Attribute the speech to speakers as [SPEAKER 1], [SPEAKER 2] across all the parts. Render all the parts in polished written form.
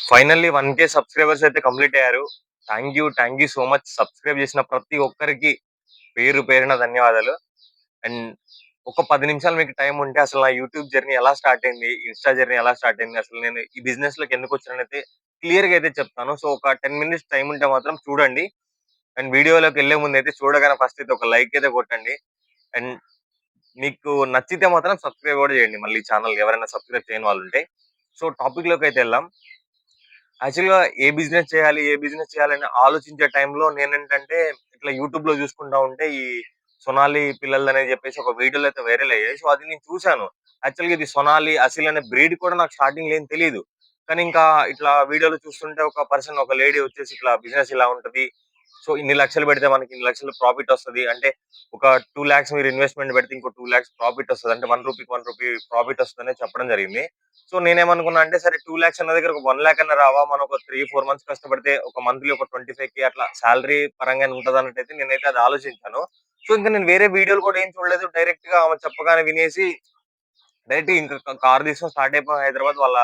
[SPEAKER 1] Finally 1,000 subscribers అయితే complete అయ్యారు. Thank you so much. Subscribe చేసిన ప్రతి ఒక్కరికి పేరు పేరున ధన్యవాదాలు. అండ్ ఒక 10 నిమిషాలు మీకు టైం ఉంటే అసలు నా యూట్యూబ్ జర్నీ ఎలా స్టార్ట్ అయింది? ఇన్‌స్టా జర్నీ ఎలా స్టార్ట్ అయింది? అసలు నేను ఈ బిజినెస్‌లోకి ఎందుకొచ్చాననైతే క్లియర్‌గా అయితే చెప్తాను. సో, ఒక 10 మినిట్స్ టైం ఉంటే మాత్రం చూడండి. అండ్ వీడియోలోకెళ్ళే ముందైతే చూడగానే ఫస్ట్ అయితే ఒక లైక్ అయితే కొట్టండి. అండ్ మీకు నచ్చితే మాత్రం సబ్స్క్రైబ్ కూడా చేయండి మళ్ళీ ఛానెల్‌కి ఎవరైనా సబ్స్క్రైబ్ చేయని వాళ్ళుంటే. సో, టాపిక్‌లోకైతే ఎళ్దాం. యాక్చువల్‌గా ఏ బిజినెస్ చేయాలని ఆలోచించే టైంలో నేనేంటంటే, ఇట్లా యూట్యూబ్‌లో చూసుకుంటా ఉంటే, ఈ సొనాలి పిల్లలదని చెప్పేసి ఒక వీడియోలో అయితే వైరల్ అయ్యాయి. సో, అది నేను చూసాను. యాక్చువల్‌గా ఇది సొనాలి, అసిల్ అనే బ్రీడ్ కూడా నాకు స్టార్టింగ్‌లో ఏం తెలీదు. కానీ ఇంకా ఇట్లా వీడియోలో చూస్తుంటే ఒక పర్సన్, ఒక లేడీ వచ్చేసి ఇట్లా బిజినెస్ ఇలా ఉంటది. సో, ఇన్ని లక్షలు పెడితే మనకి ఇన్ని లక్షలు ప్రాఫిట్ వస్తది. అంటే ఒక 2,00,000 మీరు ఇన్వెస్ట్‌మెంట్ పెడితే ఇంకో 2,00,000 ప్రాఫిట్ వస్తది. అంటే రూ. 1 ప్రాఫిట్ వస్తదని చెప్పడం జరిగింది. సో నేనేమనుకున్నా అంటే సరే 2,00,000 అన్న దగ్గర ఒక 1,00,000 అన్నా రావా? మనం ఒక 3, 4 మంత్స్ కష్టపడితే ఒక మంత్లీ ఒక 25,000 అట్లా సాలరీ పరంగానే ఉంటదన్నట్టయితే నేనైతే అది ఆలోచించాను. సో ఇంక నేను వేరే వీడియోలు కూడా ఏం చూడలేదు. డైరెక్ట్‌గా ఆమె చెప్పగానే వినేసి డైరెక్ట్ ఇంక కార్ తీసుకొని స్టార్ట్ అయిపోయాం హైదరాబాద్. వాళ్ళ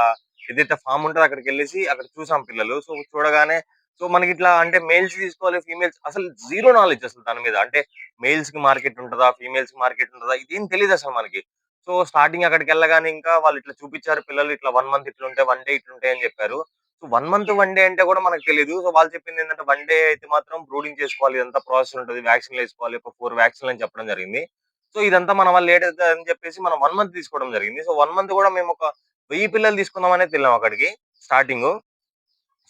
[SPEAKER 1] ఏదైతే ఫార్మ్ ఉంటదో అక్కడికెళ్ళేసి అక్కడ చూసాం పిల్లలు. సో చూడగానే సో మనకిట్లా అంటే మేల్స్ తీసుకోవాలి, ఫీమేల్స్ అసలు జీరో నాలెడ్జ్ అసలు దాని మీద. అంటే మేల్స్‌కి మార్కెట్ ఉంటదా? ఫీమేల్స్‌కి మార్కెట్ ఉంటదా? ఇదేం తెలీదసలు మనకి. సో స్టార్టింగ్ అక్కడికెళ్ళగానే ఇంకా వాళ్ళు ఇట్లా చూపిచ్చారు పిల్లలు ఇట్లా 1 మంత్ ఇట్లుంటాయి, 1 డే ఇట్లుంటాయి అని చెప్పారు. సో 1 మంత్, 1 డే అంటే కూడా మనకు తెలీదు. సో వాళ్ళు చెప్పిందేంటంటే 1 డే అయితే మాత్రం బ్రూడింగ్ చేసుకోవాలి. ఇదంతా ప్రాసెస్ ఉంటది. వ్యాక్సిన్‌లేసుకోవాలి. ఒక 4 వ్యాక్సిన్‌లని చెప్పడం జరిగింది. సో ఇదంతా మన వల్ల లేట్ అయితదని చెప్పేసి మనం 1 మంత్ తీసుకోవడం జరిగింది. సో 1 మంత్ కూడా మేము ఒక 1000 పిల్లలు తీసుకుందామనే వెళ్ళాం అక్కడికి స్టార్టింగు.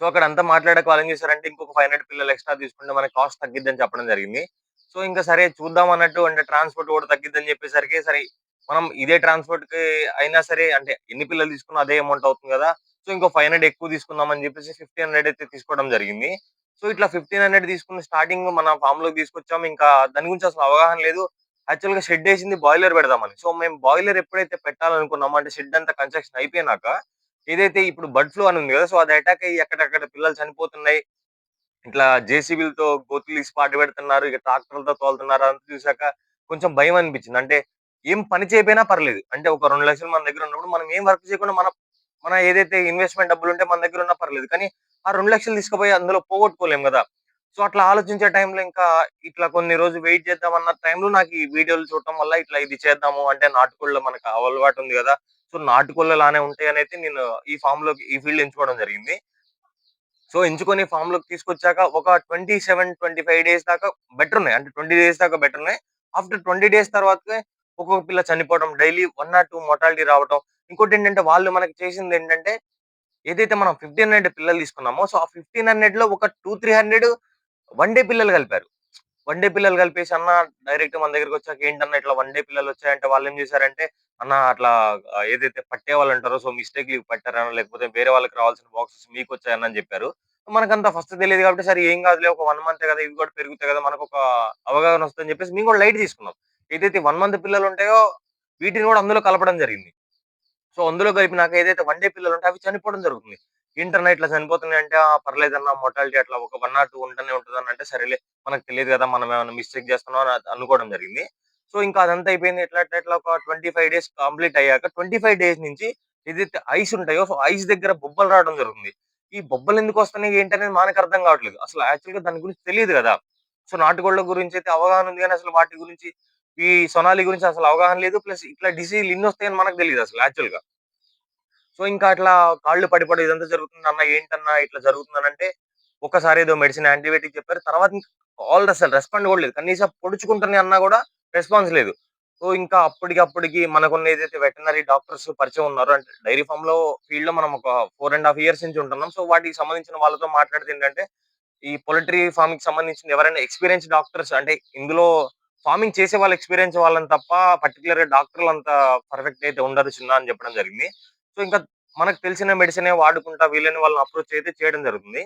[SPEAKER 1] సో అక్కడంతా మాట్లాడాక వాళ్ళేం చేశారంటే ఇంకొక 500 పిల్లలు ఎక్స్‌ట్రా తీసుకుంటే మనకి కాస్ట్ తగ్గిద్దని చెప్పడం జరిగింది. సో ఇంక సరే చూద్దాం అన్నట్టు అంటే ట్రాన్స్‌పోర్ట్ కూడా తగ్గిద్దని చెప్పేసరికి సరే మనం ఇదే ట్రాన్స్‌పోర్ట్‌కి అయినా సరే అంటే ఎన్ని పిల్లలు తీసుకున్నా అదే అమౌంట్ అవుతుంది గదా! సో ఇంకో 500 ఎక్కువ తీసుకుందాం అని చెప్పేసి 1,500 అయితే తీసుకోవడం జరిగింది. సో ఇట్లా 1,500 తీసుకుని స్టార్టింగ్ మన ఫార్మ్‌లోకి తీసుకొచ్చాం. ఇంకా దాని గురించి అసలు అవగాహన లేదు. యాక్చువల్‌గా షెడ్ ఏసింది బాయిలర్ పెడదామని. సో మేము బాయిలర్ ఎప్పుడైతే పెట్టాలనుకున్నామో అంటే షెడ్ అంతా కన్‌స్ట్రక్షన్ అయిపోయినాక ఏదైతే ఇప్పుడు బర్డ్ ఫ్లూ అని ఉంది గదా! సో అది అటాక్ అయ్యి అక్కడక్కడ పిల్లలు చనిపోతున్నాయి. ఇట్లా జేసీబీలతో గోతులు తీసి పాతిపెడుతున్నారు. ఇక ట్రాక్టర్లతో తోలుతున్నారు. అదంతా చూసాక కొంచెం భయం అనిపించింది. అంటే ఏం పని చేయకపోయినా పర్లేదు. అంటే ఒక 2,00,000 మన దగ్గర ఉన్నప్పుడు మనం ఏం వర్క్ చేయకుండా మన మన ఏదైతే ఇన్వెస్ట్‌మెంట్ డబ్బులుంటే మన దగ్గర ఉన్నా పర్లేదు. కానీ ఆ 2,00,000 తీసుకుపోయి అందులో పోగొట్టుకోలేం గదా! సో అట్లా ఆలోచించే టైంలో ఇంకా ఇట్లా కొన్ని రోజులు వెయిట్ చేద్దాం అన్న టైంలో నాకు ఈ వీడియోలు చూడటం వల్ల ఇట్లా ఇది చేద్దాము అంటే నాటుకోళ్ళలో మనకు అలవాటు ఉంది గదా! సో నాటుకోళ్ళలానే ఉంటాయనైతే నేను ఈ ఫార్మ్‌లోకి ఈ ఫీల్డ్ ఎంచుకోవడం జరిగింది. సో, ఎంచుకొని ఫార్మ్‌లోకి తీసుకొచ్చాక ఒక 27, 25 డేస్ దాకా బెటరున్నాయి. అంటే 20 డేస్ దాకా బెటరున్నాయి. ఆఫ్టర్ 20 డేస్ తర్వాతనే ఒక్కొక్క పిల్ల చనిపోవడం. డైలీ 1 ఆర్ 2 మోర్టాలిటీ రావటం. ఇంకోటేంటంటే వాళ్ళు మనకి చేసిందేంటంటే ఏదైతే మనం 1500 పిల్లలు తీసుకున్నామో, సో, ఆ 1500లో ఒక 2, 300 వన్ డే పిల్లలు కలిపారు. వన్ డే పిల్లలు కలిపేసి అన్న డైరెక్ట్ మన దగ్గరికొచ్చాక ఏంటన్నా ఇట్లా వన్ డే పిల్లలొచ్చాయంటే వాళ్ళేం చేశారంటే, అన్న అట్లా ఏదైతే పట్టేవాళ్ళుంటారో సో మిస్టేక్‌లీ పట్టారనో లేకపోతే వేరే వాళ్ళకి రావాల్సిన బాక్సెస్ మీకొచ్చాయన్న అని చెప్పారు. మనకంత ఫస్ట్ తెలీదు కాబట్టి సరే ఏం కాదులే ఒక 1 మంతే కదా! ఇవి కూడా పెరుగుతాయి కదా! మనకొక అవగాహన వస్తదని చెప్పేసి మేము కూడా లైట్ తీసుకున్నాం. ఏదైతే 1 మంత్ పిల్లలుంటాయో వీటిని కూడా అందులో కలపడం జరిగింది. సో, అందులో కలిపినాక ఏదైతే వన్ డే పిల్లలుంటాయో అవి చనిపోవడం జరుగుతుంది. ఏంటన్నా ఇట్లా చనిపోతున్నాయంటే, "ఆ! పర్లేదన్నా మోర్టాలిటీ అట్లా ఒక 1 ఆర్ 2 ఉంటూనే ఉంటదన్నా" అంటే, సరేలే మనకు తెలియదు గదా! మనం ఏమన్నా మిస్టేక్ చేస్తున్నామా అని అనుకోవడం జరిగింది. సో, ఇంకా అదంతా అయిపోయింది. ఎట్లా ఒక 25 డేస్ కంప్లీట్ అయ్యాక 25 డేస్ నుంచి ఏదైతే ఐస్ ఉంటాయో, సో, ఐస్ దగ్గర బొబ్బలు రావడం జరుగుతుంది. ఈ బొబ్బలెందుకు వస్తున్నాయి ఏంటనేది మనకు అర్థం కావట్లేదు. అసలు యాక్చువల్‌గా దాని గురించి తెలీదు గదా! సో, నాటుకోళ్ళ గురించయితే అవగాహన ఉంది గానీ, అసలు వాటి గురించి ఈ సొనాలి గురించి అసలు అవగాహన లేదు. ప్లస్ ఇట్లా డిసీజ్‌లు ఇన్నొస్తాయని మనకు తెలీదసలు యాక్చువల్‌గా. సో, ఇంకా అట్లా కాళ్ళు పడిపోవడం ఇదంతా జరుగుతుంది. "అన్న ఏంటన్నా ఇట్లా జరుగుతుందనంటే" ఒక్కసారి ఏదో మెడిసిన్ యాంటీబయాటిక్ చెప్పారు. తర్వాత ఇంక కాల్ అసలు రెస్పాండ్ కూడా లేదు. కనీసం పొడుచుకుంటనే అన్నా కూడా రెస్పాన్స్ లేదు. సో, ఇంకా అప్పటికి మనకున్న ఏదైతే వెటర్నరీ డాక్టర్స్ పరిచయం ఉన్నారో అంటే డైరీ ఫార్మ్‌లో ఫీల్డ్‌లో మనం ఒక 4 ½ ఇయర్స్ నుంచి ఉంటున్నాం. సో, వాటికి సంబంధించిన వాళ్ళతో మాట్లాడితే ఏంటంటే, ఈ పౌల్ట్రీ ఫార్మింగ్‌కి సంబంధించిన ఎవరైనా ఎక్స్‌పీరియన్స్ డాక్టర్స్ అంటే ఇందులో ఫార్మింగ్ చేసే వాళ్ళు ఎక్స్‌పీరియన్స్ వాళ్ళని తప్ప పర్టిక్యులర్‌గా డాక్టర్‌లంత పర్ఫెక్ట్ అయితే ఉండరు చిన్న అని చెప్పడం జరిగింది. సో, ఇంకా మనకు తెలిసిన మెడిసినే వాడుకుంటా వీళ్ళని వాళ్ళని అప్రోచ్ అయితే చేయడం జరుగుతుంది.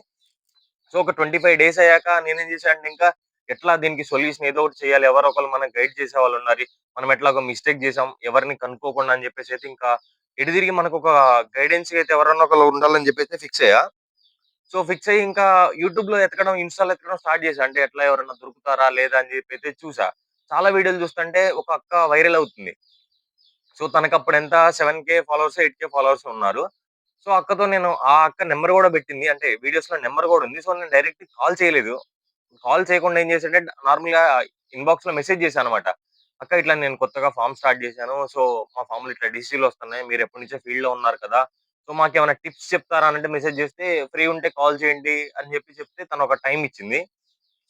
[SPEAKER 1] సో, ఒక 25 డేస్ అయ్యాక నేనేం చేశానంటే ఇంకా ఎట్లా దీనికి సొల్యూషన్ ఏదో ఒకటి చేయాలి. ఎవరో ఒకళ్ళు మనకు గైడ్ చేసేవాళ్ళున్నారు. మనం ఎట్లాగో మిస్టేక్ చేసాం. ఎవరిని కనుక్కోకుండా అని చెప్పేసి అయితే ఇంకా ఎటు తిరిగి మనకొక గైడెన్స్‌గా అయితే ఎవరన్నా ఒకళ్ళు ఉండాలని చెప్పేసి ఫిక్స్ అయ్యా. సో, ఫిక్స్ అయ్యి ఇంకా యూట్యూబ్‌లో ఎతకడం, ఇన్‌స్టాలో ఎతకడం స్టార్ట్ చేశా. అంటే ఎట్లా ఎవరైనా దొరుకుతారా? లేదా? అని చెప్పి అయితే చూసా. చాలా వీడియోలు చూస్తుంటే ఒక అక్క వైరల్ అవుతుంది. సో, తనకప్పుడు ఎంత 7,000 ఫాలోవర్సో, 8,000 ఫాలోవర్సో ఉన్నారు. సో, అక్కతో నేను ఆ అక్క నంబర్ గూడా బెట్టింది. అంటే వీడియోస్‌లో నంబర్ గూడా ఉంది. సో, నేను డైరెక్ట్ కాల్ చేయలేదు. కాల్ చేయకుండా ఏం చేశానంటే నార్మల్‌గా ఇన్‌బాక్స్‌లో మెసేజ్ చేశానన్నమాట. అక్క ఇట్లా నేను కొత్తగా ఫార్మ్ స్టార్ట్ చేశాను. సో, మా ఫార్మ్‌లో ఇట్లా డిసీజులొస్తున్నాయి. మీరు ఎప్పటి నుంచో ఫీల్డ్‌లో ఉన్నారు కదా! సో, మాకేమైనా టిప్స్ చెప్తారా అనంటే మెసేజ్ చేస్తే ఫ్రీ ఉంటే కాల్ చేయండి అని చెప్తే తను ఒక టైమ్ ఇచ్చింది.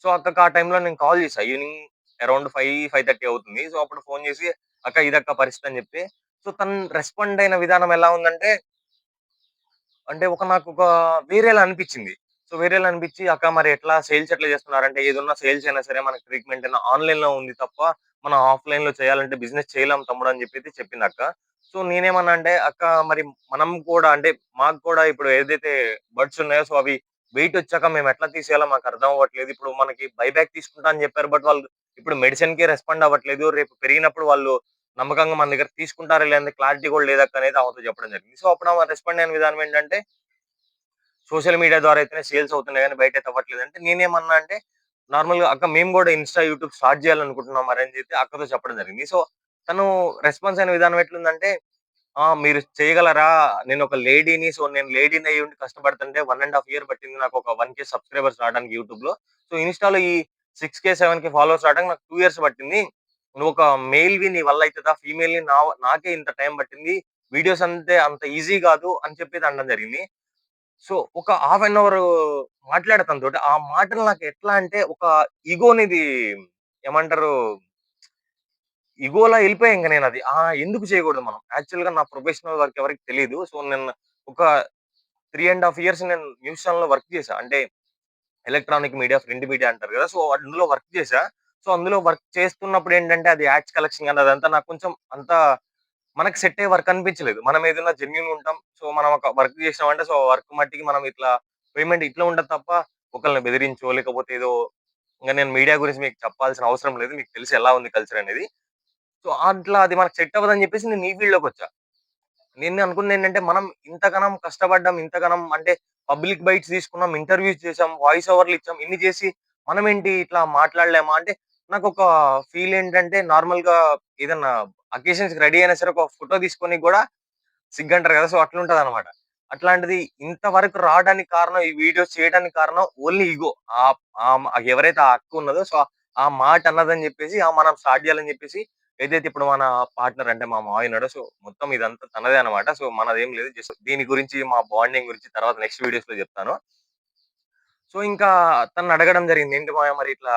[SPEAKER 1] సో, అక్కకి ఆ టైమ్‌లో నేను కాల్ చేశా. ఈవినింగ్ అరౌండ్ 5, 5:30 అవుతుంది. సో, అప్పుడు ఫోన్ చేసి అక్క ఇదక్క పరిస్థితి అని చెప్పి సో, తను రెస్పాండ్ అయిన విధానం ఎలా ఉందంటే అంటే నాకొక వేరేలా అనిపిచ్చింది. సో, వేరేలా అనిపిచ్చి, "అక్క మరి ఎట్లా సేల్స్ ఎట్లా చేస్తున్నారంటే, ఏదున్నా సేల్స్ అయినా సరే మనకి ట్రీట్మెంట్ అయినా ఆన్‌లైన్‌లో ఉంది తప్ప, మనం ఆఫ్‌లైన్‌లో చేయాలంటే బిజినెస్ చేయలేం తమ్ముడు" అని చెప్పైతే చెప్పిందక్క. సో, నేనేమన్నా అంటే, "అక్క మరి మనం కూడా అంటే మాకు కూడా ఇప్పుడు ఏదైతే బడ్స్ ఉన్నాయో, సో, అవి వెయిట్ వచ్చాక మేము ఎట్లా తీసేయాలో మాకు అర్థం అవ్వట్లేదు. ఇప్పుడు మనకి బైబ్యాక్ తీసుకుంటా అని చెప్పారు. బట్ వాళ్ళు ఇప్పుడు మెడిసిన్‌కి రెస్పాండ్ అవ్వట్లేదు. రేపు పెరిగినప్పుడు వాళ్ళు నమ్మకంగా మన దగ్గర తీసుకుంటారా లేదని క్లారిటీ కూడా లేదక్క" అనేది ఆమెతో చెప్పడం జరిగింది. సో, అప్పుడు ఆమె రెస్పాండ్ అయిన విధానం ఏంటంటే సోషల్ మీడియా ద్వారా అయితేనే సేల్స్ అవుతున్నాయి గానీ బయటైతే అవ్వట్లేదంటే నేనేమన్నా అంటే నార్మల్‌గా అక్క మేము గూడా ఇన్‌స్టా, యూట్యూబ్ స్టార్ట్ చేయాలనుకుంటున్నాం మరి అని చెప్పి అక్కతో చెప్పడం జరిగింది. సో, తను రెస్పాన్స్ అయిన విధానం ఎట్లుందంటే మీరు చేయగలరా? నేనొక లేడీని. సో, నేను లేడీని అయ్యుండి కష్టపడుతుంటే 1 ½ ఇయర్ పట్టింది నాకొక 1,000 సబ్‌స్క్రైబర్స్ రావడానికి యూట్యూబ్‌లో. సో, ఇన్‌స్టాలో ఈ 6,000, 7,000 ఫాలోవర్స్ రావడానికి నాకు 2 ఇయర్స్ పట్టింది. నువ్వొక మేల్‌వి నీ వల్ల అయితదా? ఫీమేల్‌ని నాకే ఇంత టైం పట్టింది. వీడియోస్ అంటే అంత ఈజీ గాదు అని చెప్పేసి అనడం జరిగింది. సో, ఒక హాఫ్ అన్ అవర్ మాట్లాడా తనతోటి. ఆ మాటలు నాకు ఎట్లా అంటే ఒక ఇగోనిది ఏమంటారు? ఇగోలా ఎళ్ళిపోయా ఇంక నేనది. ఎందుకు చేయకూడదు మనం? యాక్చువల్‌గా నా ప్రొఫెషనల్ వర్క్ ఎవరికీ తెలీదు. సో, నేను ఒక 3 ½ ఇయర్స్ నేను న్యూస్ ఛానెల్‌లో వర్క్ చేశా. అంటే ఎలక్ట్రానిక్ మీడియా, ప్రింట్ మీడియా అంటారు గదా! సో, అందులో వర్క్ చేశా. సో, అందులో వర్క్ చేస్తున్నప్పుడు ఏంటంటే అది యాడ్స్ కలెక్షన్ గాని అదంతా నాకు కొంచెం అంత మనకు సెట్ అయ్యే వర్క్ అనిపించలేదు. మనం ఏదైనా జెన్యూన్‌గా ఉంటాం. సో, మనం ఒక వర్క్ చేసినామంటే సో, వర్క్ మట్టికి మనం ఇట్లా పేమెంట్ ఇట్లా ఉంటది తప్ప ఒకళ్ళని బెదిరించో లేకపోతే ఏదో ఇంక నేను మీడియా గురించి మీకు చెప్పాల్సిన అవసరం లేదు. మీకు తెలుసు ఎలా ఉంది కల్చర్ అనేది. సో, అట్లా అది మనకు సెట్ అవ్వదని చెప్పేసి నేను ఈ ఫీల్డ్‌లోకొచ్చా. నేను అనుకున్నదేంటంటే, మనం ఇంతగనం కష్టపడ్డాం, ఇంతగనం అంటే పబ్లిక్ బైట్స్ తీసుకున్నాం, ఇంటర్వ్యూస్ చేసాం, వాయిస్ ఓవర్‌లు ఇచ్చాం. ఇన్ని చేసి మనమేంటి ఇట్లా మాట్లాడలేమా? అంటే నాకొక ఫీల్ ఏంటంటే, నార్మల్‌గా ఏదన్నా అకేషన్స్‌కి రెడీ అయినా సరే ఒక ఫోటో తీసుకోనికి గూడా సిగ్గంటారు గదా! సో, అట్లుంటదనమాట. అట్లాంటిది ఇంతవరకు రావడానికి కారణం, ఈ వీడియోస్ చేయడానికి కారణం ఓన్లీ ఇగో. ఆహ్, ఎవరైతే ఆ అక్క ఉన్నదో సో, ఆ మాట అన్నదని జెప్పేసి మనం స్టార్ట్ జేయాలని జెప్పేసి ఏదైతే ఇప్పుడు మన పార్ట్నర్ అంటే మా మావయ్య ఉన్నాడో సో, మొత్తం ఇదంతా తనదే అనమాట. సో, మనదేం లేదు. జస్ట్ దీని గురించి మా బాండింగ్ గురించి తర్వాత నెక్స్ట్ వీడియోస్‌లో జెప్తాను. సో, ఇంకా తననడగడం జరిగింది. "ఏంటి మావయ్య మరి ఇట్లా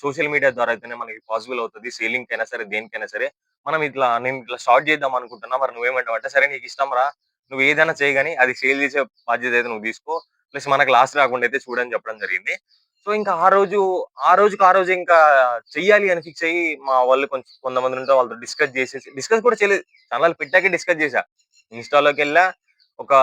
[SPEAKER 1] సోషల్ మీడియా ద్వారా అయితేనే మనకి పాసిబుల్ అవుతది. సేలింగ్‌కైనా సరే, దేనికైనా సరే. నేను ఇట్లా స్టార్ట్ చేద్దాం అనుకుంటున్నా. మరి నువ్వేమంటావు?" అంటే, "సరే నీకిష్టం రా. నువ్వు ఏదైనా చెయ్యి గాని అది సేల్ చేసే బాధ్యత అయితే నువ్వు తీసుకో. ప్లస్ మనకు లాస్ రాకుండా అయితే చూడు" అని చెప్పడం జరిగింది. సో, ఇంకా ఆ రోజుకి ఆ రోజు ఇంకా చెయ్యాలి అని ఫిక్స్ అయ్యి మా వాళ్ళు కొంతమంది ఉంటే వాళ్ళతో డిస్కస్ చేసేసి డిస్కస్ కూడా చేయలేదు. ఛానెల్ పెట్టాకే డిస్కస్ చేశా. ఇన్‌స్టా‌లోకెళ్ళా ఒక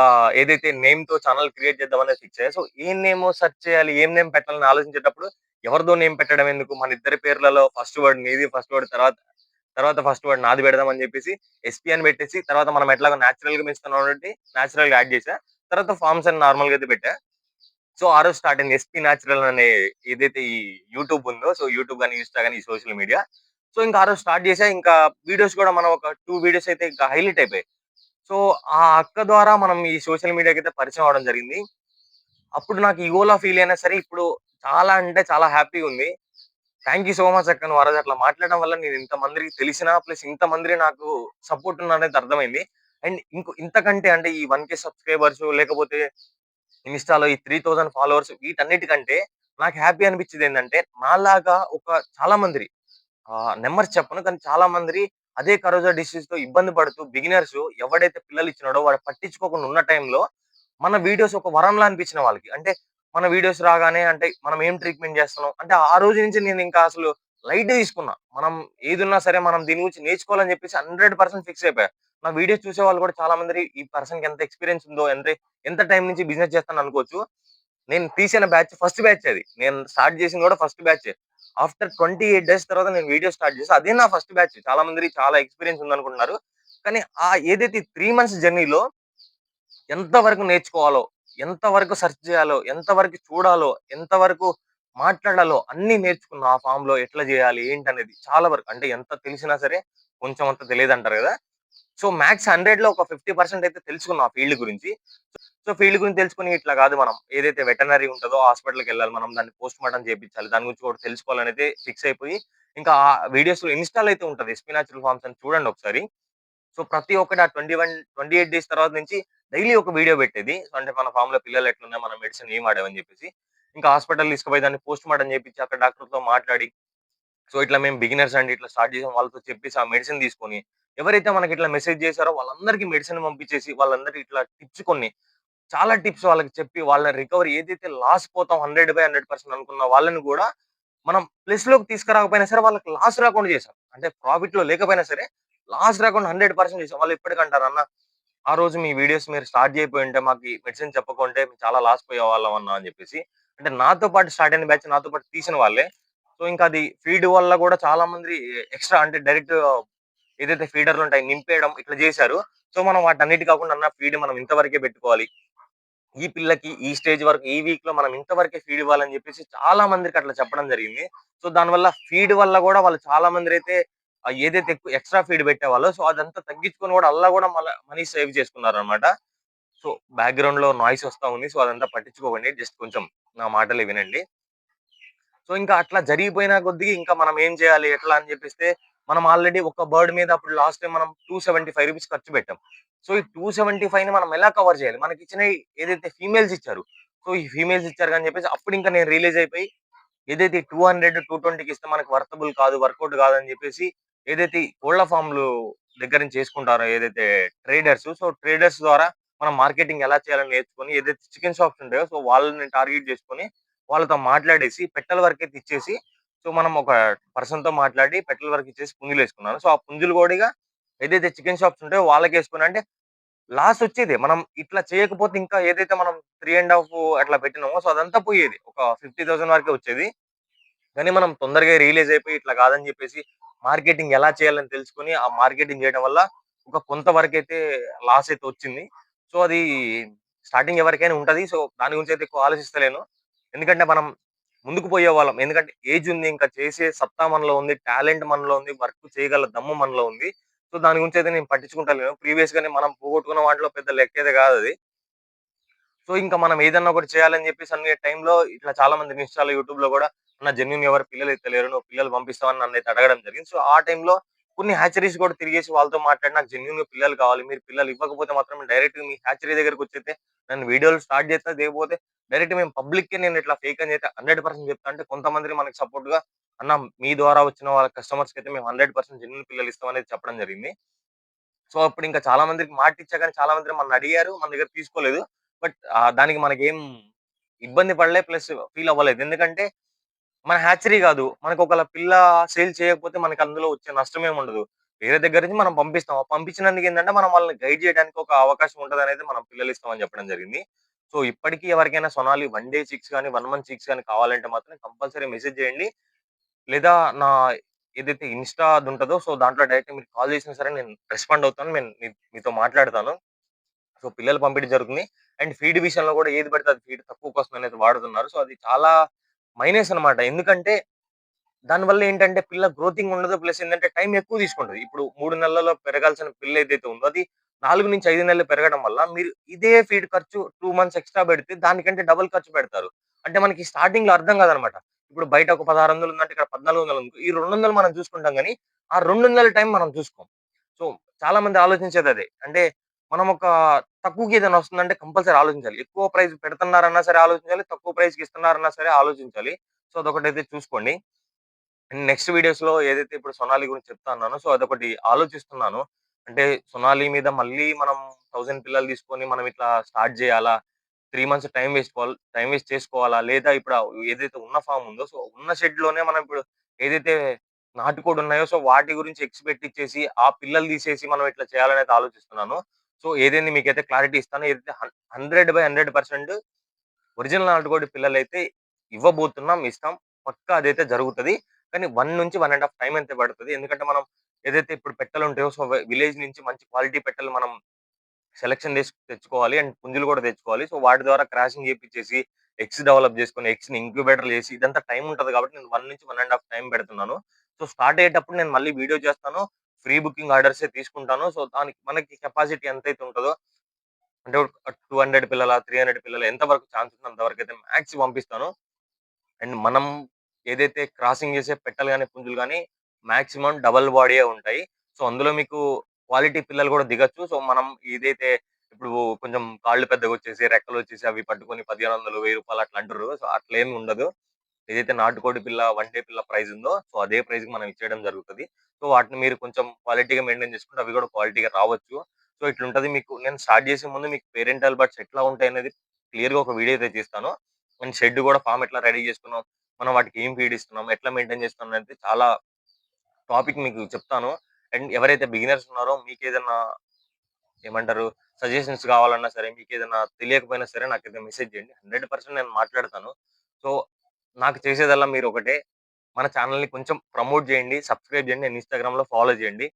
[SPEAKER 1] ఏదైతే నేమ్‌తో ఛానెల్ క్రియేట్ చేద్దామనేది ఫిక్స్ అయ్యా. సో, ఏ నేమ్ సెర్చ్ చేయాలి? ఏం నేమ్ పెట్టాలని ఆలోచించేటప్పుడు ఎవరిదో నేమ్ పెట్టడం ఎందుకు? మన ఇద్దరి పేర్లలో ఫస్ట్ వర్డ్ నీది, ఫస్ట్ వర్డ్ తర్వాత ఫస్ట్ వర్డ్ నాది పెడదాం అని చెప్పేసి ఎస్‌పీ అని పెట్టేసి తర్వాత మనం ఎట్లాగో నేచురల్‌గా పెంచుతున్నాం కాబట్టి నేచురల్‌గా యాడ్ చేశా. తర్వాత ఫార్మ్స్ అని నార్మల్‌గా అయితే పెట్టా. సో, ఆ రోజు స్టార్ట్ అయింది. ఎస్‌పీ నేచురల్ అనే ఏదైతే ఈ యూట్యూబ్ ఉందో, సో, యూట్యూబ్ గాని, ఇన్‌స్టా గాని ఈ సోషల్ మీడియా. సో, ఇంకా ఆ రోజు స్టార్ట్ చేశా. ఇంకా వీడియోస్ కూడా మనం ఒక 2 వీడియోస్ అయితే ఇంకా హైలైట్ అయిపోయాయి. సో, ఆ అక్క ద్వారా మనం ఈ సోషల్ మీడియాకైతే పరిచయం అవ్వడం జరిగింది. అప్పుడు నాకు ఇగోలా ఫీల్ అయినా సరే, ఇప్పుడు చాలా అంటే చాలా హ్యాపీగుంది. థాంక్ యూ సో మచ్ అక్క. నువ్వు ఆ రోజు అట్లా మాట్లాడడం వల్ల నేను ఇంతమందికి తెలిసినా, ప్లస్ ఇంతమంది నాకు సపోర్ట్ ఉన్నారనేది అర్థమైంది. అండ్ ఇంతకంటే అంటే ఈ 1,000 సబ్‌స్క్రైబర్స్ లేకపోతే ఇన్‌స్టా‌లో ఈ 3,000 ఫాలోవర్స్ వీటన్నిటికంటే నాకు హ్యాపీ అనిపించేదేంటంటే, నాలాగా ఒక చాలా మంది నంబర్స్ చెప్పను. కానీ చాలా మంది అదే కరోజా డిసీజ్‌తో ఇబ్బంది పడుతూ బిగినర్స్ ఎవడైతే పిల్లలిచ్చినాడో వాడు పట్టించుకోకుండా ఉన్న టైంలో మన వీడియోస్ ఒక వరంలా అనిపించిన వాళ్ళకి. అంటే మన వీడియోస్ రాగానే అంటే మనం ఏం ట్రీట్‌మెంట్ చేస్తున్నాం అంటే ఆ రోజు నుంచి నేను ఇంకా అసలు లైట్‌గా తీసుకున్నా. మనం ఏదున్నా సరే మనం దీని గురించి నేర్చుకోవాలని చెప్పేసి 100% ఫిక్స్ అయిపోయా. నా వీడియోస్ చూసేవాళ్ళు కూడా చాలా మంది ఈ పర్సన్‌కి ఎంత ఎక్స్‌పీరియన్స్ ఉందో ఎంత టైమ్ నుంచి బిజినెస్ చేస్తాను అనుకోవచ్చు. నేను తీసిన బ్యాచ్ ఫస్ట్ బ్యాచ్ అది. నేను స్టార్ట్ చేసింది కూడా ఫస్ట్ బ్యాచే. ఆఫ్టర్ 28 డేస్ తర్వాత నేను వీడియో స్టార్ట్ చేశా. అదే నా ఫస్ట్ బ్యాచ్. చాలా మంది చాలా ఎక్స్‌పీరియన్స్ ఉందనుకుంటున్నారు. కానీ ఏదైతే 3 మంత్స్ జర్నీలో ఎంత వరకు నేర్చుకోవాలో, ఎంత వరకు సెర్చ్ చేయాలో, ఎంత వరకు చూడాలో, ఎంత వరకు మాట్లాడాలో అన్నీ నేర్చుకున్నా. ఆ ఫార్మ్‌లో ఎట్లా చేయాలి? ఏంటనేది చాలా వరకు. అంటే ఎంత తెలిసినా సరే కొంచెం అంత తెలియదంటారు కదా! సో మ్యాక్స్ 100లో ఒక 50% అయితే తెలుసుకున్నాం ఆ ఫీల్డ్ గురించి. సో ఫీల్డ్ గురించి తెలుసుకొని ఇట్లా కాదు మనం ఏదైతే వెటర్నరీ ఉంటదో హాస్పిటల్‌కెళ్ళాలి. మనం దాన్ని పోస్ట్‌మార్టం చేపించాలి. దాని గురించి కూడా తెలుసుకోవాలనైతే ఫిక్స్ అయిపోయి, ఇంకా ఆ వీడియోస్‌లో ఇన్‌స్టాలో అయితే ఉంటది. ఎస్‌పీ న్యాచురల్ ఫార్మ్స్ అని చూడండి ఒకసారి. సో ప్రతి ఒక్కటి ఆ 21, 28 డేస్ తర్వాత నుంచి డైలీ ఒక వీడియో పెట్టేది. సో అంటే మన ఫార్మ్‌లో పిల్లలు ఎట్లున్నాయి, మన మెడిసిన్ ఏం వాడామని చెప్పేసి. ఇంకా హాస్పిటల్ తీసుకుపోయి దాన్ని పోస్ట్‌మార్టం చేపించి అక్కడ డాక్టర్‌తో మాట్లాడి, సో ఇట్లా మేము బిగినర్స్ అండి ఇట్లా స్టార్ట్ చేసాం వాళ్ళతో చెప్పేసి ఆ మెడిసిన్ తీసుకొని, ఎవరైతే మనకి ఇట్లా మెసేజ్ చేసారో వాళ్ళందరికీ మెడిసిన్ పంపించేసి, వాళ్ళందరికీ ఇట్లా టిప్స్ కొన్ని చాలా టిప్స్ వాళ్ళకి చెప్పి వాళ్ళ రికవరీ ఏదైతే లాస్ పోతాం 100/100% అనుకున్న వాళ్ళని గూడా మనం ప్లస్‌లోకి తీసుకురాకపోయినా సరే వాళ్ళకి లాస్ రాకుండా చేసాం. అంటే ప్రాఫిట్‌లో లేకపోయినా సరే లాస్ రాకుండా 100% చేసాం. వాళ్ళు ఇప్పటికంటారు, "అన్న ఆ రోజు మీ వీడియోస్ మీరు స్టార్ట్ చేయకపోయుంటే మాకు ఈ మెడిసిన్ చెప్పకుంటే మేము చాలా లాస్ పోయేవాళ్ళం అన్న" అని చెప్పేసి. అంటే నాతో పాటు స్టార్ట్ అయిన బ్యాచ్ నాతో పాటు తీసిన వాళ్ళే. సో ఇంకా అది ఫీడ్ వల్ల గూడా చాలా మంది ఎక్స్‌ట్రా అంటే డైరెక్ట్ ఏదైతే ఫీడర్‌లుంటాయి నింపేయడం ఇట్లా చేశారు. సో మనం వాటన్నిటి కాకుండా అన్న ఫీడ్ మనం ఇంతవరకే పెట్టుకోవాలి. ఈ పిల్లకి ఈ స్టేజ్ వరకు ఈ వీక్‌లో మనం ఇంతవరకే ఫీడ్ ఇవ్వాలని చెప్పేసి చాలా మందికి అట్లా చెప్పడం జరిగింది. సో దానివల్ల ఫీడ్ వల్ల గూడా వాళ్ళు చాలా మందిరైతే ఏదైతే ఎక్కువ ఎక్స్‌ట్రా ఫీడ్ పెట్టేవాళ్ళో సో అదంతా తగ్గించుకొని గూడా అల్లా గూడా మనీ సేవ్ చేసుకున్నారనమాట. సో బ్యాక్‌గ్రౌండ్‌లో నాయిస్ వస్తా ఉంది. సో అదంతా పట్టించుకోకండి. జస్ట్ కొంచెం నా మాటలే వినండి. సో ఇంకా అట్లా జరిగిపోయిన కొద్దీ ఇంకా మనం ఏం చేయాలి? ఎట్లా అని చెప్పిస్తే, మనం ఆల్రెడీ ఒక బర్డ్ మీద అప్పుడు లాస్ట్ టైమ్ మనం రూ. 275 ఖర్చు పెట్టాం. సో ఈ 275ని మనం ఎలా కవర్ చేయాలి? మనకిచ్చినయి ఏదైతే ఫీమేల్స్ ఇచ్చారు. సో ఈ ఫీమేల్స్ ఇచ్చారు అని చెప్పేసి అప్పుడు ఇంకా నేను రియలైజ్ అయిపోయి, ఏదైతే 200, 220కి ఇస్తే మనకు వర్తబుల్ కాదు, వర్కౌట్ కాదని చెప్పేసి ఏదైతే ఈ కోళ్ల ఫార్మ్‌లు దగ్గర నుంచి చేసుకుంటారో ఏదైతే ట్రేడర్స్, సో ట్రేడర్స్ ద్వారా మనం మార్కెటింగ్ ఎలా చేయాలని నేర్చుకొని ఏదైతే చికెన్ షాప్స్ ఉంటాయో సో వాళ్ళని టార్గెట్ చేసుకొని వాళ్ళతో మాట్లాడేసి పెట్టెల వరకైతే ఇచ్చేసి, సో మనం ఒక పర్సన్‌తో మాట్లాడి పెట్టెల వరకు ఇచ్చేసి పుంజులేసుకున్నాను. సో ఆ పుంజులు గూడిగా ఏదైతే చికెన్ షాప్స్ ఉంటాయో వాళ్ళకేసుకున్నా అంటే లాస్ వచ్చేదే. మనం ఇట్లా చేయకపోతే ఇంకా ఏదైతే మనం 3 అట్లా పెట్టినామో సో అదంతా పోయేది. ఒక 50,000 వరకే వచ్చేది. కానీ మనం తొందరగా రియలైజ్ అయిపోయి ఇట్లా కాదని చెప్పేసి మార్కెటింగ్ ఎలా చేయాలని తెలుసుకొని, ఆ మార్కెటింగ్ చేయడం వల్ల ఒక కొంత వరకైతే లాస్ అయితే వచ్చింది. సో అది స్టార్టింగ్ ఎవరికైనా ఉంటది. సో దాని గురించి అయితే ఎక్కువ ఆలోచిస్తలేను. ఎందుకంటే మనం ముందుకు పోయేవాళ్ళం. ఎందుకంటే ఏజ్ ఉంది. ఇంకా చేసే సత్తా మనలో ఉంది. టాలెంట్ మనలో ఉంది. వర్క్ చేయగల దమ్ము మనలో ఉంది. సో దాని గురించి అయితే నేను పట్టించుకుంటలేను. ప్రీవియస్‌గానే మనం పోగొట్టుకున్న వాటిలో పెద్ద లెక్కైతే కాదది. సో, ఇంకా మనం ఏదన్నా ఒకటి చేయాలని జెప్పేసి అనే టైంలో ఇట్లా చాలా మంది ఇన్‌స్టాలో, యూట్యూబ్‌లో గూడా అన్న జెన్యూన్‌గా ఎవరు పిల్లలు ఇత్తలేరు. నువ్వు పిల్లలు పంపిస్తావా అని నన్నైతే అడగడం జరిగింది. సో, ఆ టైంలో కొన్ని హ్యాచరీస్ కూడా తిరిగేసి వాళ్ళతో మాట్లాడి నాకు జెన్యూన్‌గా పిల్లలు కావాలి. మీరు పిల్లలు ఇవ్వకపోతే మాత్రం డైరెక్ట్‌గా మీ హ్యాచరీ దగ్గరికొచ్చైతే నన్ను వీడియోలు స్టార్ట్ చేస్తా. లేకపోతే డైరెక్ట్ మేము పబ్లిక్‌కే నేను ఇట్లా ఫేక్ అని అయితే 100% చెప్తా. అంటే కొంతమందిని మనకు సపోర్ట్‌గా అన్న మీ ద్వారా వచ్చిన వాళ్ళ కస్టమర్స్‌కైతే మేము 100% జెన్యూన్ పిల్లలు ఇస్తాం అనేది చెప్పడం జరిగింది. సో, అప్పుడింకా చాలా మందికి మాటిచ్చా గాని చాలా మంది నన్నడిగారు. మన దగ్గర తీసుకోలేదు. బట్ దానికి మనకేం ఇబ్బంది పడలే. ప్లస్ ఫీల్ అవ్వలేదు. ఎందుకంటే మన హ్యాచరీ గాదు. మనకొకళ పిల్ల సేల్ చేయకపోతే మనకు అందులో వచ్చే నష్టమేముండదు. వేరే దగ్గర నుంచి మనం పంపిస్తాం. ఆ పంపించినందుకేంటంటే మనం వాళ్ళని గైడ్ చేయడానికి ఒక అవకాశం ఉంటదనేది మనం పిల్లలిస్తామని చెప్పడం జరిగింది. సో, ఇప్పటికి ఎవరికైనా సొనాలి 1 డే చిక్స్ గాని, 1 మంత్ చిక్స్ గాని కావాలంటే మాత్రం కంపల్సరీ మెసేజ్ చేయండి. లేదా నా ఏదైతే ఇన్‌స్టా అదుంటదో సో, దాంట్లో డైరెక్ట్‌గా మీరు కాల్ చేసినా సరే నేను రెస్పాండ్ అవుతాను. నేను మీతో మాట్లాడతాను. సో, పిల్లలు పంపిణీ జరుగుతుంది. అండ్ ఫీడ్ విషయంలో కూడా ఏది పడితే అది ఫీడ్ తక్కువ కాస్ట్ అనేది వాడుతున్నారు. సో, అది చాలా మైనస్ అన్నమాట. ఎందుకంటే దానివల్ల ఏంటంటే పిల్ల గ్రోతింగ్ ఉండదు. ప్లస్ ఏందంటే టైం ఎక్కువ తీసుకుంటది. ఇప్పుడు 3 నెలల్లో పెరగాల్సిన పిల్ల ఏదైతే ఉందో అది 4-5 నెలలు పెరగడం వల్ల మీరు ఇదే ఫీడ్ ఖర్చు 2 మంత్స్ ఎక్స్‌ట్రా పెడితే దానికంటే డబుల్ ఖర్చు పెడతారు. అంటే మనకి స్టార్టింగ్‌లో అర్థం కాదన్నమాట. ఇప్పుడు బయట ఒక 1600 ఉందంటే ఇక్కడ 1400 ఉంది. ఈ 200 మనం చూసుకుంటాం గానీ, ఆ 2 నెలల టైం మనం చూసుకోం. సో, చాలా మంది ఆలోచించేదదే. అంటే మనం ఒక తక్కువకి ఏదైనా వస్తుందంటే కంపల్సరీ ఆలోచించాలి. ఎక్కువ ప్రైస్ పెడుతున్నారన్నా సరే ఆలోచించాలి. తక్కువ ప్రైస్‌కి ఇస్తున్నారన్నా సరే ఆలోచించాలి. సో, అదొకటైతే చూసుకోండి. నెక్స్ట్ వీడియోస్‌లో ఏదైతే ఇప్పుడు 'సొనాలి' గురించి చెప్తా అన్నానో, సో, అదొకటి ఆలోచిస్తున్నాను. అంటే 'సొనాలి' మీద మళ్ళీ మనం 1000 పిల్లలు తీసుకొని మనం ఇట్లా స్టార్ట్ జేయాలా? 3 మంత్స్ టైమ్ వేస్ట్ చేసుకోవాలా? లేదా ఇప్పుడు ఏదైతే ఉన్న ఫార్మ్ ఉందో, సో, ఉన్న షెడ్‌లోనే మనం ఇప్పుడు ఏదైతే నాటుకోడి ఉన్నాయో, సో, వాటి గురించి ఎగ్స్ పెట్టిచ్చేసి, ఆ పిల్లలు తీసేసి మనం ఇట్లా చేయాలనైతే ఆలోచిస్తున్నాను. సో, ఏదైంది మీకైతే క్లారిటీ ఇస్తాను. ఏదైతే 100/100% ఒరిజినల్ నాటుకోడి పిల్లలైతే ఇవ్వబోతున్నాం, ఇస్తాం. పక్కా అదైతే జరుగుతది. కానీ 1-1 ½ టైమ్ అయితే పడతది. ఎందుకంటే మనం ఏదైతే ఇప్పుడు పెట్టెలుంటాయో సో, విలేజ్ నుంచి మంచి క్వాలిటీ పెట్టెలు మనం సెలక్షన్ చేసి తెచ్చుకోవాలి. అండ్ పుంజులు కూడా తెచ్చుకోవాలి. సో, వాటి ద్వారా క్రాసింగ్ చేపిచ్చేసి, ఎగ్స్ డెవలప్ చేసుకొని, ఎగ్స్‌ని ఇంక్యుబేటర్‌లో ఏసి ఇదంతా టైమ్ ఉంటది కాబట్టి నేను 1-1 ½ టైమ్ పెడుతున్నాను. సో, స్టార్ట్ అయ్యేటప్పుడు నేను మళ్ళీ వీడియో చేస్తాను. ఫ్రీ బుకింగ్ ఆర్డర్సే తీసుకుంటాను. సో, దానికి మనకి కెపాసిటీ ఎంతైతే ఉంటదో అంటే 200 పిల్లల, 300 పిల్లల ఎంత వరకు ఛాన్స్ ఉందో అంతవరకైతే మాక్స్ పంపిస్తాను. అండ్ మనం ఏదైతే క్రాసింగ్ చేసే పెట్టెలు గాని, పుంజులు గాని మాక్సిమం డబుల్ బాడీయే ఉంటాయి. సో, అందులో మీకు క్వాలిటీ పిల్లలు కూడా దిగొచ్చు. సో, మనం ఏదైతే ఇప్పుడు కొంచెం కాళ్ళు పెద్దగొచ్చేసి, రెక్కలొచ్చేసి అవి పట్టుకొని 1500, రూ. 1000 అట్లా అంటుర్రు. సో, అట్లేమి ఉండదు. ఏదైతే నాటుకోడి పిల్ల, వన్డే పిల్ల ప్రైస్ ఉందో, సో అదే ప్రైస్‌కి మనం ఇచ్చేయడం జరుగుతది. సో వాటిని మీరు కొంచెం క్వాలిటీగా మెయింటైన్ చేసుకుంటే అవి కూడా క్వాలిటీగా రావచ్చు. సో ఇట్లుంటది మీకు. నేను స్టార్ట్ చేసే ముందు మీకు పేరెంటల్ బర్డ్స్ ఎట్లా ఉంటాయనేది క్లియర్‌గా ఒక వీడియో అయితే తీస్తాను. అండ్ షెడ్ కూడా ఫార్మ్ ఎట్లా రెడీ చేసుకున్నాం, మనం వాటికి ఏం ఫీడ్ ఇస్తున్నాం, ఎట్లా మెయింటైన్ చేస్తున్నాం అనేది చాలా టాపిక్ మీకు చెప్తాను. అండ్ ఎవరైతే బిగినర్స్ ఉన్నారో మీకేదన్నా ఏమంటారు సజెషన్స్ కావాలన్నా సరే, మీకేదైనా తెలియకపోయినా సరే నాకైతే మెసేజ్ చేయండి. 100% నేను మాట్లాడతాను. సో నాకు చేసేదల్లా మీరు ఒకటే, మన ఛానెల్‌ని కొంచెం ప్రమోట్ చేయండి, సబ్స్క్రైబ్ చేయండి, అండ్ ఇన్‌స్టాగ్రామ్‌లో ఫాలో చేయండి.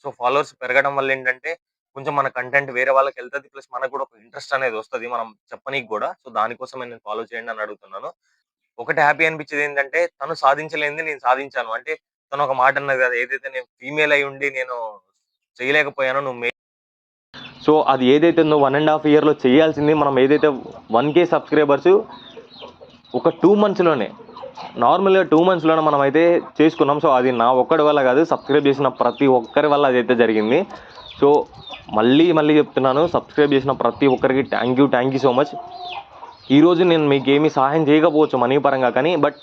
[SPEAKER 1] సో ఫాలోవర్స్ పెరగడం వల్ల ఏంటంటే కొంచెం మన కంటెంట్ వేరే వాళ్ళకెళ్తది. ప్లస్ మనకు కూడా ఒక ఇంట్రెస్ట్ అనేది వస్తది. మనం చెప్పనీకి గూడా. సో దానికోసమే నేను ఫాలో చేయండి అని అడుగుతున్నాను. ఒకటి హ్యాపీ అనిపించేదేంటంటే తను సాధించలేనిది నేను సాధించాను. అంటే తను ఒక మాట అన్నది కదా! ఏదైతే నేను ఫీమేల్ అయ్యుండి నేను చేయలేకపోయానో నువ్వు సో అది ఏదైతే ఉందో 1½ ఇయర్‌లో చేయాల్సింది మనం ఏదైతే 1K సబ్స్క్రైబర్స్ ఒక 2 మంత్స్‌లోనే నార్మల్‌గా 2 మంత్స్‌లోనే మనమైతే చేసుకున్నాం. సో అది నా ఒక్కడి వల్ల కాదు, సబ్స్క్రైబ్ చేసిన ప్రతి ఒక్కరి వల్ల అదైతే జరిగింది. సో మళ్ళీ చెప్తున్నాను, సబ్స్క్రైబ్ చేసిన ప్రతి ఒక్కరికి థ్యాంక్ యూ సో మచ్. ఈరోజు నేను మీకేమీ సహాయం చేయకపోవచ్చు మనీ పరంగా, కానీ బట్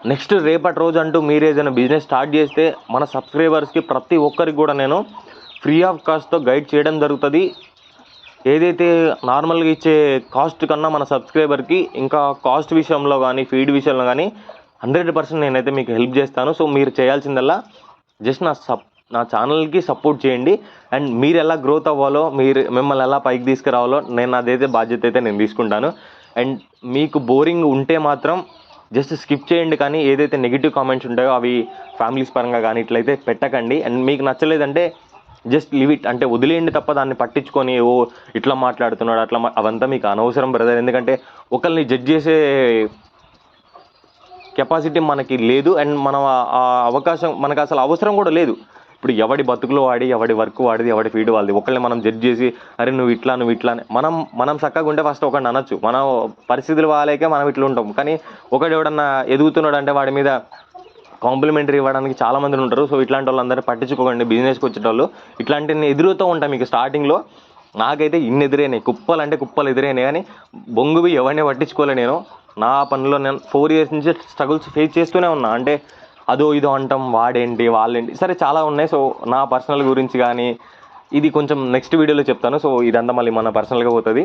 [SPEAKER 1] నెక్స్ట్ రేపటి రోజు అంటూ మీరు ఏదైనా బిజినెస్ స్టార్ట్ చేస్తే మన సబ్స్క్రైబర్స్కి ప్రతి ఒక్కరికి కూడా నేను ఫ్రీ ఆఫ్ కాస్ట్‌తో గైడ్ చేయడం జరుగుతుంది. ఏదైతే నార్మల్‌గా ఇచ్చే కాస్ట్ కన్నా మన సబ్స్క్రైబర్‌కి ఇంకా కాస్ట్ విషయంలో కానీ, ఫీడ్ విషయంలో కానీ 100% నేనైతే మీకు హెల్ప్ చేస్తాను. సో మీరు చేయాల్సిందల్లా జస్ట్ నా ఛానల్‌కి సపోర్ట్ చేయండి. అండ్ మీరు ఎలా గ్రోత్ అవ్వాలో, మిమ్మల్ని ఎలా పైకి తీసుకురావాలో అదైతే బాధ్యత అయితే నేను తీసుకుంటాను. అండ్ మీకు బోరింగ్ ఉంటే మాత్రం జస్ట్ స్కిప్ చేయండి. కానీ ఏదైతే నెగిటివ్ కామెంట్స్ ఉంటాయో అవి ఫ్యామిలీస్ పరంగా కానీ ఇట్లయితే పెట్టకండి. అండ్ మీకు నచ్చలేదంటే జస్ట్ లీవ్ ఇట్, అంటే వదిలేయండి తప్ప దాన్ని పట్టించుకొని ఓ ఇట్లా మాట్లాడుతున్నాడు అట్లా అవంతా మీకు అనవసరం బ్రదర్. ఎందుకంటే ఒకరిని జడ్జ్ చేసే కెపాసిటీ మనకి లేదు. అండ్ మనం ఆ అవకాశం మనకు అసలు అవసరం కూడా లేదు. ఇప్పుడు ఎవడి బతుకులో వాడి, ఎవడి వర్క్ వాడిది, ఎవడి ఫీడ్ వాళ్ళది. ఒకళ్ళని మనం జడ్జ్ చేసి అరే నువ్వు ఇట్లా అని మనం చక్కగా ఉంటే ఫస్ట్ ఒకడిని అనొచ్చు. మన పరిస్థితులు వాళ్ళకే మనం ఇట్లా ఉంటాం. కానీ ఒకడు ఎవడన్నా ఎదుగుతున్నాడు అంటే వాడి మీద కాంప్లిమెంటరీ ఇవ్వడానికి చాలామంది ఉంటారు. సో ఇట్లాంటి వాళ్ళందరూ పట్టించుకోకండి. బిజినెస్కి వచ్చేటోళ్ళు ఇట్లాంటి ఎదురుతూ ఉంటాయి మీకు స్టార్టింగ్లో. నాకైతే ఇన్ని ఎదురైనాయి, కుప్పలు ఎదురైనాయి. కానీ బొంగువి ఎవరిని పట్టించుకోలే. నేను నా పనిలో నేను 4 years నుంచి స్ట్రగుల్స్ ఫేస్ చేస్తూనే ఉన్నా. అంటే అదో ఇదో అంటాం, వాడేంటి వాళ్ళేంటి సరే చాలా ఉన్నాయి. సో నా పర్సనల్ గురించి కానీ ఇది కొంచెం నెక్స్ట్ వీడియోలో చెప్తాను. సో ఇదంతా మళ్ళీ మన పర్సనల్గా పోతుంది.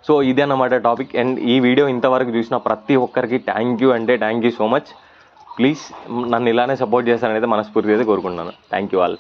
[SPEAKER 1] సో ఇదే అన్నమాట టాపిక్. అండ్ ఈ వీడియో ఇంతవరకు చూసిన ప్రతి ఒక్కరికి thank you so much. Please నన్ను ఇలానే సపోర్ట్ చేస్తానని అయితే మనస్ఫూర్తిగా అయితే కోరుకుంటున్నాను. Thank you all.